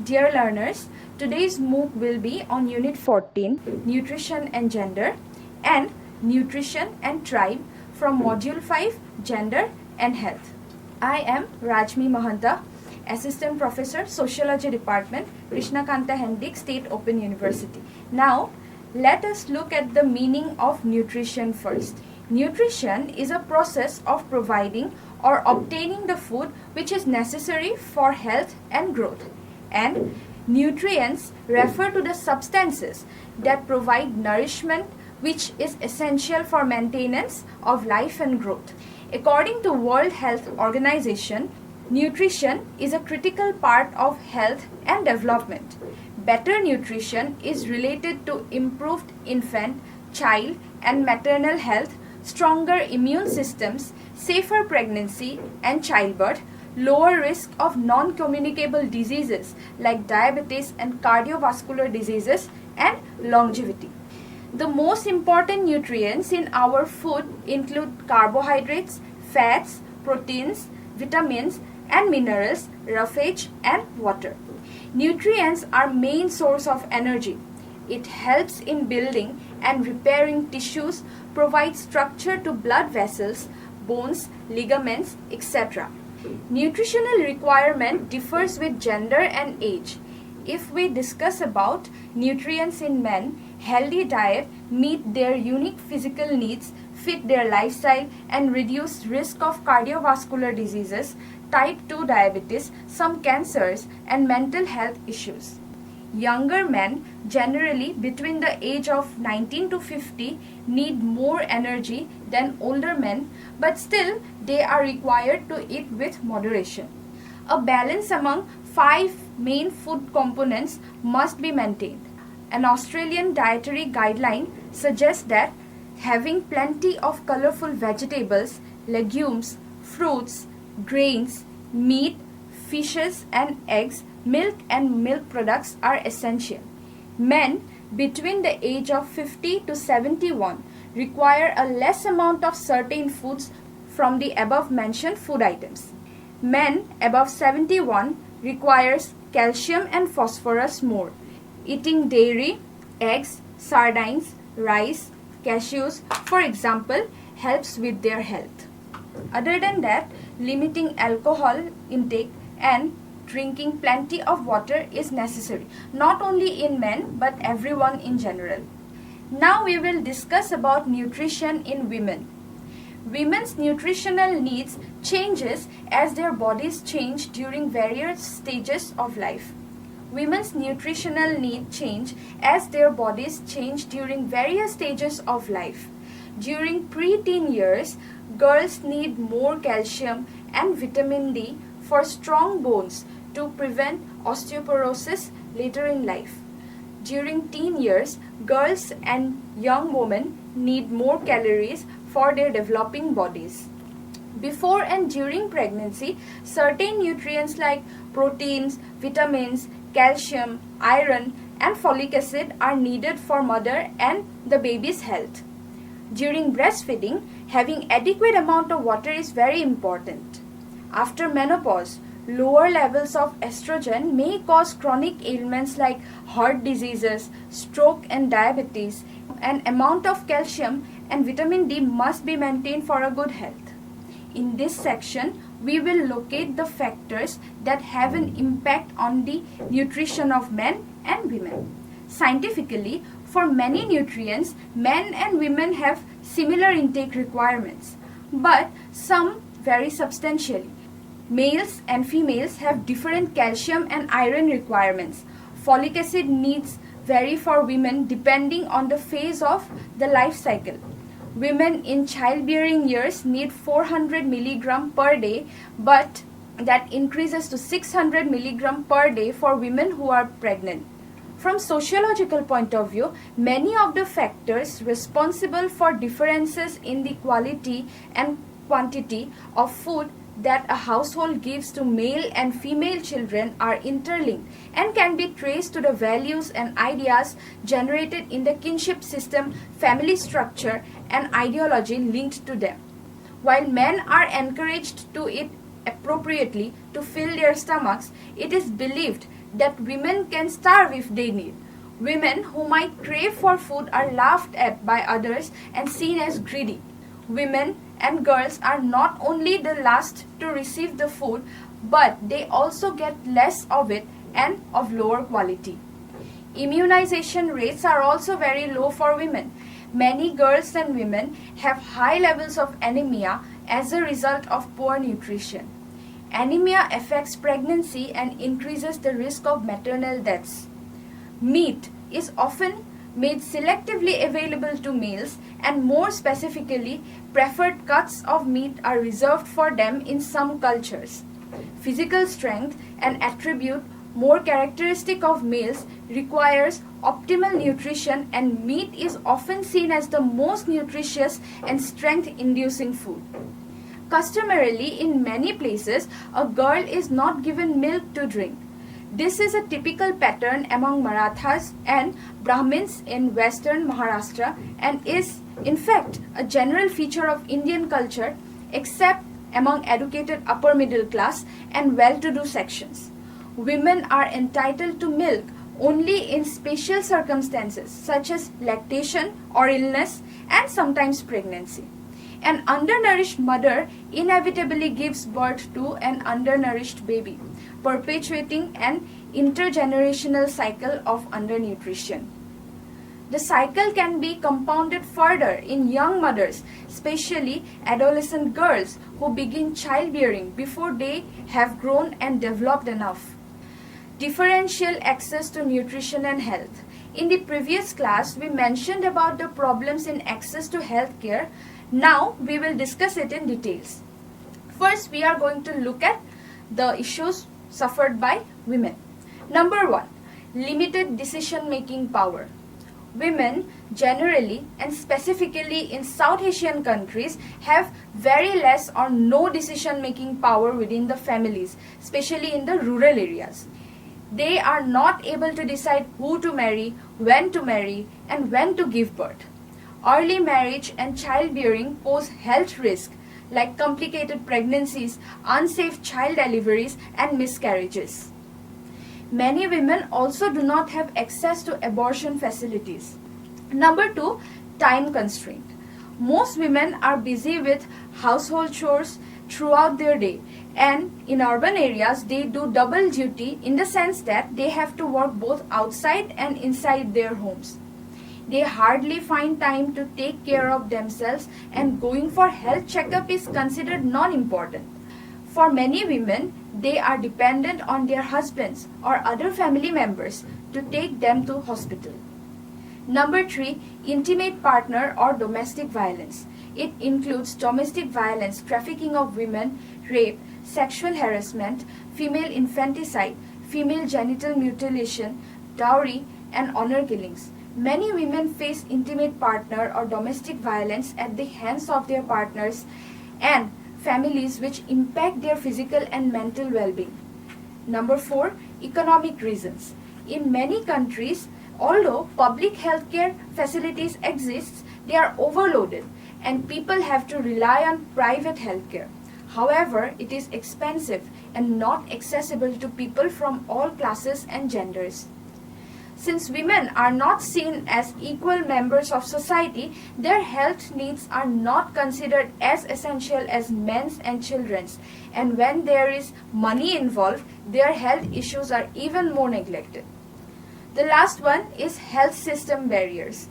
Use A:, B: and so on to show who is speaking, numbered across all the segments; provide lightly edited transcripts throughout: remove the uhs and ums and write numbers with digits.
A: Dear learners, today's MOOC will be on Unit 14, Nutrition and Gender, and Nutrition and Tribe from Module 5, Gender and Health. I am Rajmi Mahanta, Assistant Professor, Sociology Department, Krishnakanta Hendik State Open University. Now, let us look at the meaning of nutrition first. Nutrition is a process of providing or obtaining the food which is necessary for health and growth. And nutrients refer to the substances that provide nourishment which is essential for maintenance of life and growth. According to World Health Organization, nutrition is a critical part of health and development. Better nutrition is related to improved infant, child, and maternal health, stronger immune systems, safer pregnancy and childbirth, lower risk of non-communicable diseases like diabetes and cardiovascular diseases, and longevity. The most important nutrients in our food include carbohydrates, fats, proteins, vitamins, and minerals, roughage, and water. Nutrients are main source of energy. It helps in building and repairing tissues, provides structure to blood vessels, bones, ligaments, etc. Nutritional requirement differs with gender and age. If we discuss about nutrients in men, healthy diet meet their unique physical needs, fit their lifestyle, and reduce risk of cardiovascular diseases, type 2 diabetes, some cancers, and mental health issues. Younger men, generally between the age of 19 to 50, need more energy than older men, but still they are required to eat with moderation. A balance among 5 main food components must be maintained. An Australian dietary guideline suggests that having plenty of colorful vegetables, legumes, fruits, grains, meat, fishes and eggs, milk and milk products are essential. Men between the age of 50 to 71 require a less amount of certain foods from the above mentioned food items. Men above 71 requires calcium and phosphorus more. Eating dairy, eggs, sardines, rice, cashews, for example, helps with their health. Other than that, limiting alcohol intake and drinking plenty of water is necessary, not only in men but everyone in general. Now we will discuss about nutrition in women. Women's nutritional needs changes as their bodies change during various stages of life. Women's nutritional need change as their bodies change during various stages of life. During pre-teen years, girls need more calcium and vitamin D for strong bones to prevent osteoporosis later in life. During teen years, girls and young women need more calories for their developing bodies. Before and during pregnancy, certain nutrients like proteins, vitamins, calcium, iron, and folic acid are needed for mother and the baby's health. During breastfeeding, having adequate amount of water is very important. After menopause, lower levels of estrogen may cause chronic ailments like heart diseases, stroke and diabetes. An amount of calcium and vitamin D must be maintained for a good health. In this section, we will locate the factors that have an impact on the nutrition of men and women. Scientifically, for many nutrients, men and women have similar intake requirements, but some vary substantially. Males and females have different calcium and iron requirements. Folic acid needs vary for women depending on the phase of the life cycle. Women in childbearing years need 400 mg per day, but that increases to 600 mg per day for women who are pregnant. From sociological point of view, many of the factors responsible for differences in the quality and quantity of food that a household gives to male and female children are interlinked and can be traced to the values and ideas generated in the kinship system, family structure, and ideology linked to them. While men are encouraged to eat appropriately to fill their stomachs, it is believed that women can starve if they need. Women who might crave for food are laughed at by others and seen as greedy. Women and girls are not only the last to receive the food, but they also get less of it and of lower quality. Immunization rates are also very low for women. Many girls and women have high levels of anemia as a result of poor nutrition. Anemia affects pregnancy and increases the risk of maternal deaths. Meat is often made selectively available to males, and more specifically, preferred cuts of meat are reserved for them in some cultures. Physical strength, an attribute more characteristic of males, requires optimal nutrition, and meat is often seen as the most nutritious and strength-inducing food. Customarily, in many places, a girl is not given milk to drink. This is a typical pattern among Marathas and Brahmins in western Maharashtra and is, in fact, a general feature of Indian culture except among educated upper middle class and well-to-do sections. Women are entitled to milk only in special circumstances such as lactation or illness and sometimes pregnancy. An undernourished mother inevitably gives birth to an undernourished baby, perpetuating an intergenerational cycle of undernutrition. The cycle can be compounded further in young mothers, especially adolescent girls who begin childbearing before they have grown and developed enough. Differential access to nutrition and health. In the previous class, we mentioned about the problems in access to health care. Now, we will discuss it in details. First, we are going to look at the issues suffered by women. Number 1, limited decision-making power. Women generally and specifically in South Asian countries have very less or no decision-making power within the families, especially in the rural areas. They are not able to decide who to marry, and when to give birth. Early marriage and childbearing pose health risks like complicated pregnancies, unsafe child deliveries, and miscarriages. Many women also do not have access to abortion facilities. Number 2, time constraint. Most women are busy with household chores throughout their day, and in urban areas they do double duty in the sense that they have to work both outside and inside their homes. They hardly find time to take care of themselves, and going for health checkup is considered non-important. For many women, they are dependent on their husbands or other family members to take them to hospital. Number 3, intimate partner or domestic violence. It includes domestic violence, trafficking of women, rape, sexual harassment, female infanticide, female genital mutilation, dowry, and honor killings. Many women face intimate partner or domestic violence at the hands of their partners and families, which impact their physical and mental well-being. Number 4, economic reasons. In many countries, although public healthcare facilities exist, they are overloaded and people have to rely on private healthcare. However, it is expensive and not accessible to people from all classes and genders. Since women are not seen as equal members of society, their health needs are not considered as essential as men's and children's, and when there is money involved, their health issues are even more neglected. The last one is health system barriers.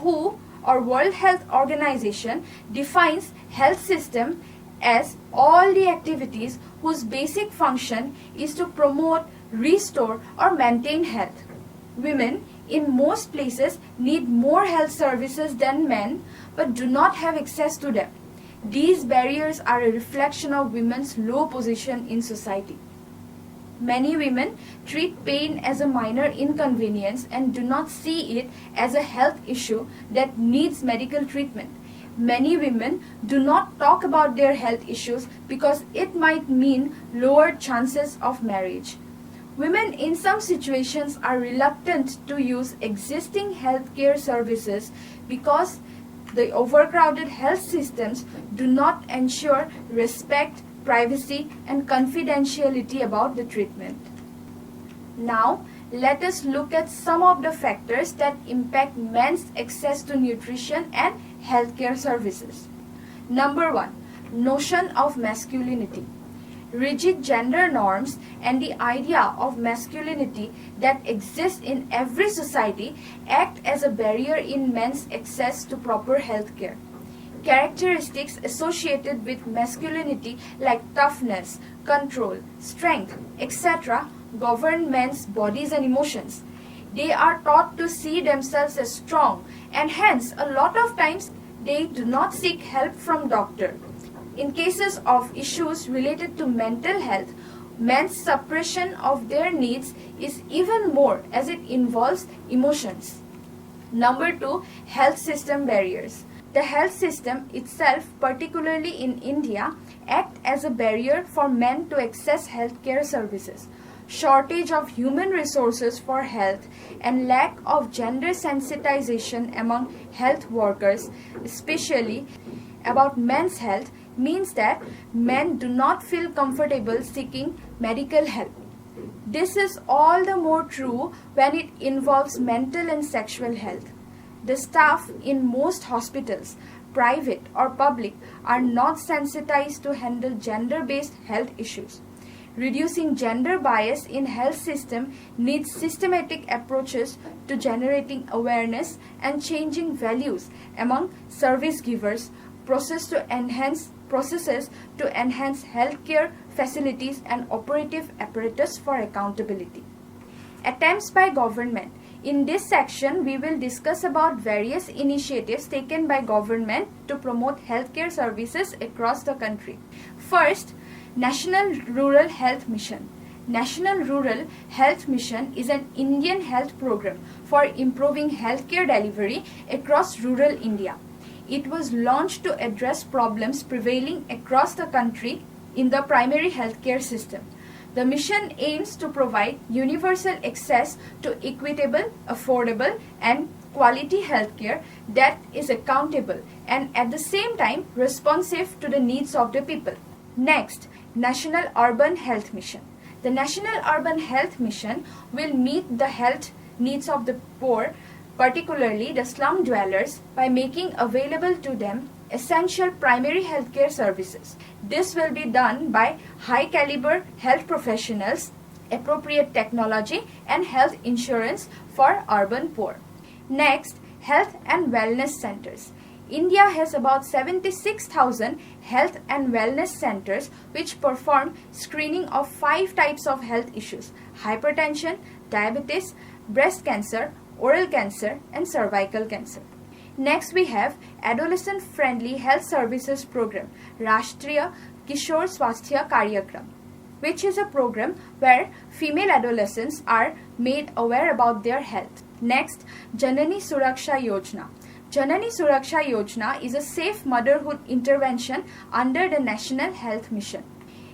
A: WHO, or World Health Organization, defines health system as all the activities whose basic function is to promote, restore, or maintain health. Women in most places need more health services than men but do not have access to them. These barriers are a reflection of women's low position in society. Many women treat pain as a minor inconvenience and do not see it as a health issue that needs medical treatment. Many women do not talk about their health issues because it might mean lower chances of marriage. Women in some situations are reluctant to use existing healthcare services because the overcrowded health systems do not ensure respect, privacy, and confidentiality about the treatment. Now, let us look at some of the factors that impact men's access to nutrition and healthcare services. Number 1. Notion of masculinity. Rigid gender norms and the idea of masculinity that exists in every society act as a barrier in men's access to proper healthcare. Characteristics associated with masculinity like toughness, control, strength, etc. govern men's bodies and emotions. They are taught to see themselves as strong, and hence a lot of times they do not seek help from doctor. In cases of issues related to mental health, men's suppression of their needs is even more as it involves emotions. Number 2, health system barriers. The health system itself, particularly in India, act as a barrier for men to access healthcare services. Shortage of human resources for health and lack of gender sensitization among health workers, especially about men's health, means that men do not feel comfortable seeking medical help. This is all the more true when it involves mental and sexual health. The staff in most hospitals, private or public, are not sensitized to handle gender-based health issues. Reducing gender bias in health system needs systematic approaches to generating awareness and changing values among service givers, processes to enhance healthcare facilities and operative apparatus for accountability. Attempts by government. In this section, we will discuss about various initiatives taken by government to promote healthcare services across the country. First, National Rural Health Mission. National Rural Health Mission is an Indian health program for improving healthcare delivery across rural India. It was launched to address problems prevailing across the country in the primary healthcare system. The mission aims to provide universal access to equitable, affordable, and quality healthcare that is accountable and at the same time responsive to the needs of the people. Next, National Urban Health Mission. The National Urban Health Mission will meet the health needs of the poor, particularly the slum dwellers, by making available to them essential primary healthcare services. This will be done by high caliber health professionals, appropriate technology, and health insurance for urban poor. Next, health and wellness centers. India has about 76,000 health and wellness centers which perform screening of 5 types of health issues: hypertension, diabetes, breast cancer, oral cancer, and cervical cancer. Next, we have Adolescent Friendly Health Services Program, Rashtriya Kishore Swasthya Karyakram, which is a program where female adolescents are made aware about their health. Next, Janani Suraksha Yojana. Janani Suraksha Yojana is a safe motherhood intervention under the National Health Mission.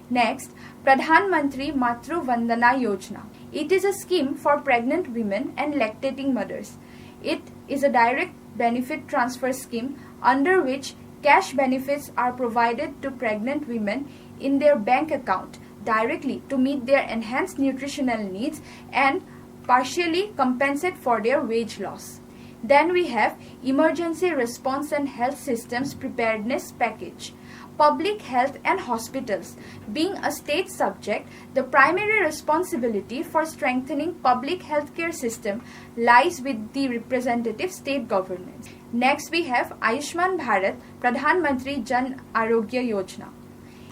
A: Next, Pradhan Mantri Matru Vandana Yojana. It is a scheme for pregnant women and lactating mothers. It is a direct benefit transfer scheme under which cash benefits are provided to pregnant women in their bank account directly to meet their enhanced nutritional needs and partially compensate for their wage loss. Then we have Emergency Response and Health Systems Preparedness Package. Public health and hospitals. Being a state subject, the primary responsibility for strengthening public healthcare system lies with the representative state governments. Next, we have Ayushman Bharat Pradhan Mantri Jan Arogya Yojana.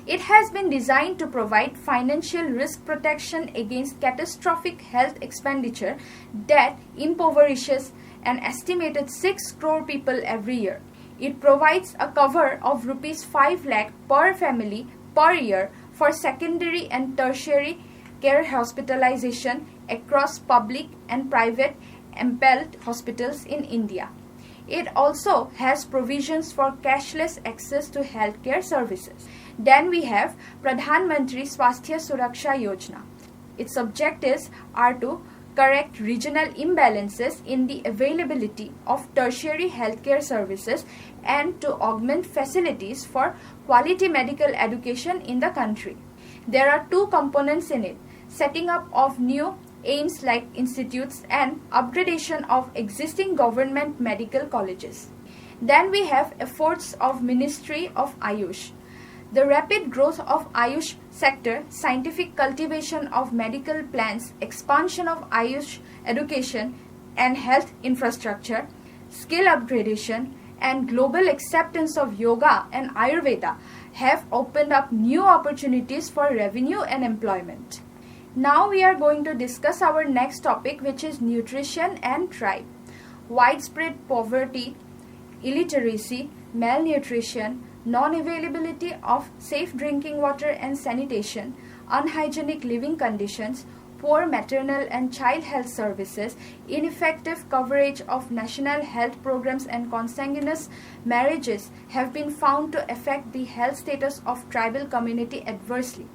A: It has been designed to provide financial risk protection against catastrophic health expenditure that impoverishes an estimated 6 crore people every year. It provides a cover of Rs 5 lakh per family per year for secondary and tertiary care hospitalization across public and private MPELT hospitals in India. It also has provisions for cashless access to healthcare services. Then we have Pradhan Mantri Swasthya Suraksha Yojana. Its objectives are to correct regional imbalances in the availability of tertiary healthcare services and to augment facilities for quality medical education in the country. There are 2 components in it: setting up of new aims like institutes and upgradation of existing government medical colleges. Then we have efforts of Ministry of Ayush. The rapid growth of Ayush sector, scientific cultivation of medical plants, expansion of Ayush education and health infrastructure, skill upgradation, and global acceptance of yoga and Ayurveda have opened up new opportunities for revenue and employment. Now we are going to discuss our next topic, which is nutrition and tribe. Widespread poverty, illiteracy, malnutrition, non-availability of safe drinking water and sanitation, unhygienic living conditions, poor maternal and child health services, ineffective coverage of national health programs and consanguineous marriages have been found to affect the health status of tribal community adversely.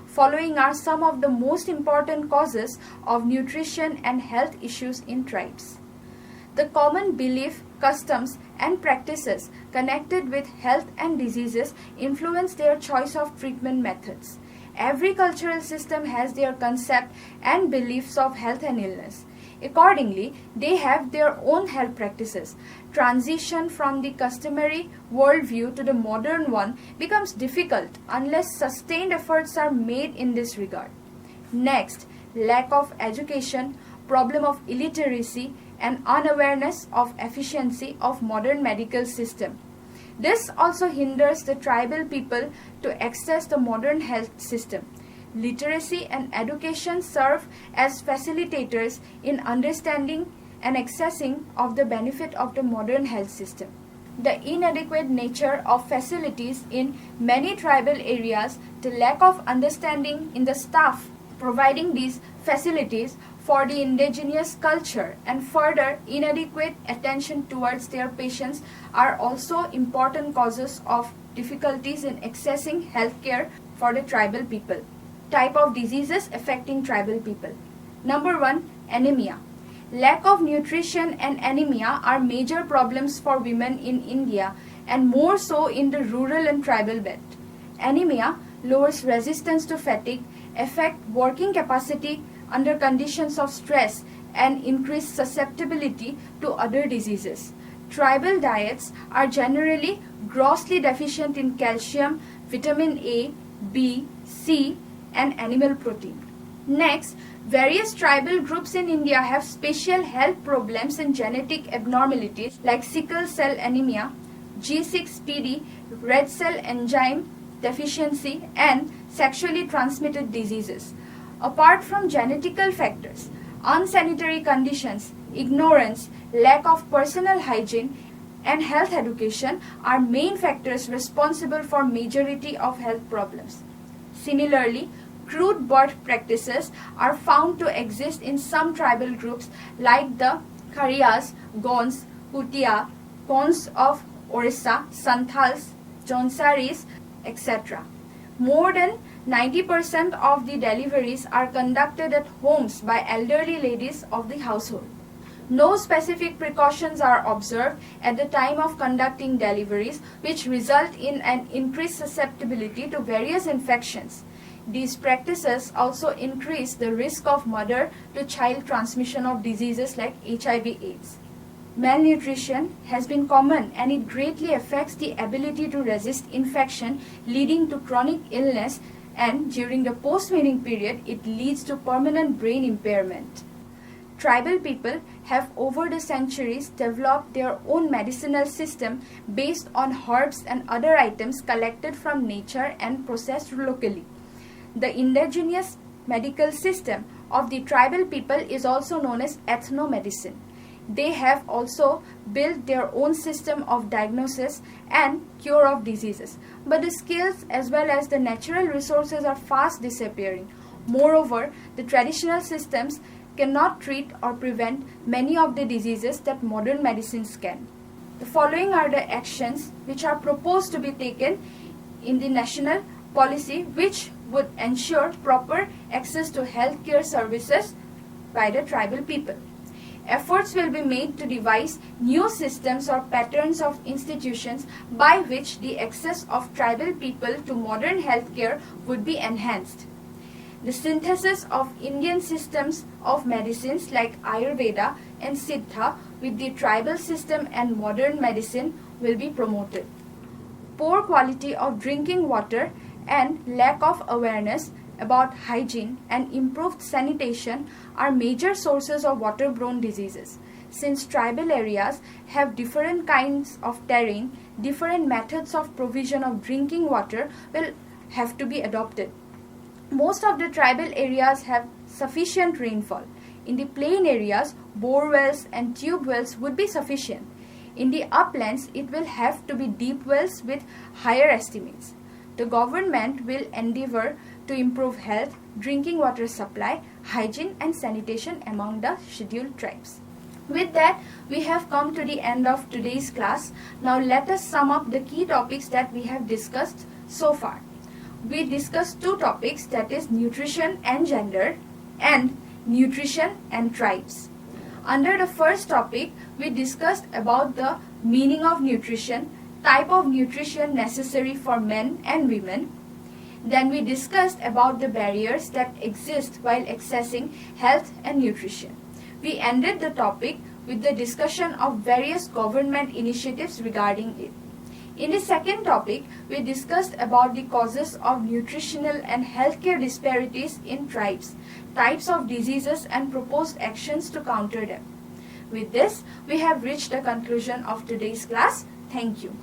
A: Following are some of the most important causes of nutrition and health issues in tribes. The common belief, customs, and practices connected with health and diseases influence their choice of treatment methods. Every cultural system has their concept and beliefs of health and illness. Accordingly, they have their own health practices. Transition from the customary worldview to the modern one becomes difficult unless sustained efforts are made in this regard. Next, lack of education, problem of illiteracy, and unawareness of efficiency of modern medical system. This also hinders the tribal people to access the modern health system. Literacy and education serve as facilitators in understanding and accessing of the benefit of the modern health system. The inadequate nature of facilities in many tribal areas, the lack of understanding in the staff providing these facilities for the indigenous culture, and further inadequate attention towards their patients are also important causes of difficulties in accessing healthcare for the tribal people. Type of diseases affecting tribal people. Number 1, anemia. Lack of nutrition and anemia are major problems for women in India, and more so in the rural and tribal belt. Anemia lowers resistance to fatigue, affect working capacity under conditions of stress, and increase susceptibility to other diseases. Tribal diets are generally grossly deficient in calcium, vitamin A, B, C, and animal protein. Next, various tribal groups in India have special health problems and genetic abnormalities like sickle cell anemia, G6PD, red cell enzyme deficiency, and sexually transmitted diseases. Apart from genetical factors, unsanitary conditions, ignorance, lack of personal hygiene, and health education are main factors responsible for majority of health problems. Similarly, crude birth practices are found to exist in some tribal groups like the Khariyas, Gons, Kutia, Kons of Orissa, Santals, Jonsaris, etc. More than 90% of the deliveries are conducted at homes by elderly ladies of the household. No specific precautions are observed at the time of conducting deliveries, which result in an increased susceptibility to various infections. These practices also increase the risk of mother-to-child transmission of diseases like HIV/AIDS. Malnutrition has been common, and it greatly affects the ability to resist infection, leading to chronic illness, and during the post-weaning period, it leads to permanent brain impairment. Tribal people have over the centuries developed their own medicinal system based on herbs and other items collected from nature and processed locally. The indigenous medical system of the tribal people is also known as ethnomedicine. They have also built their own system of diagnosis and cure of diseases, but the skills as well as the natural resources are fast disappearing. Moreover, the traditional systems cannot treat or prevent many of the diseases that modern medicines can. The following are the actions which are proposed to be taken in the national policy which would ensure proper access to healthcare services by the tribal people. Efforts will be made to devise new systems or patterns of institutions by which the access of tribal people to modern healthcare would be enhanced. The synthesis of Indian systems of medicines like Ayurveda and Siddha with the tribal system and modern medicine will be promoted. Poor quality of drinking water and lack of awareness about hygiene and improved sanitation are major sources of waterborne diseases. Since tribal areas have different kinds of terrain, different methods of provision of drinking water will have to be adopted. Most of the tribal areas have sufficient rainfall. In the plain areas, bore wells and tube wells would be sufficient. In the uplands, it will have to be deep wells with higher estimates. The government will endeavor to improve health, drinking water supply, hygiene and sanitation among the scheduled tribes. With that, we have come to the end of today's class. Now let us sum up the key topics that we have discussed so far. We discussed two topics, that is nutrition and gender and nutrition and tribes. Under the first topic, we discussed about the meaning of nutrition, type of nutrition necessary for men and women. Then we discussed about the barriers that exist while accessing health and nutrition. We ended the topic with the discussion of various government initiatives regarding it. In the second topic, we discussed about the causes of nutritional and healthcare disparities in tribes, types of diseases and proposed actions to counter them. With this, we have reached the conclusion of today's class. Thank you.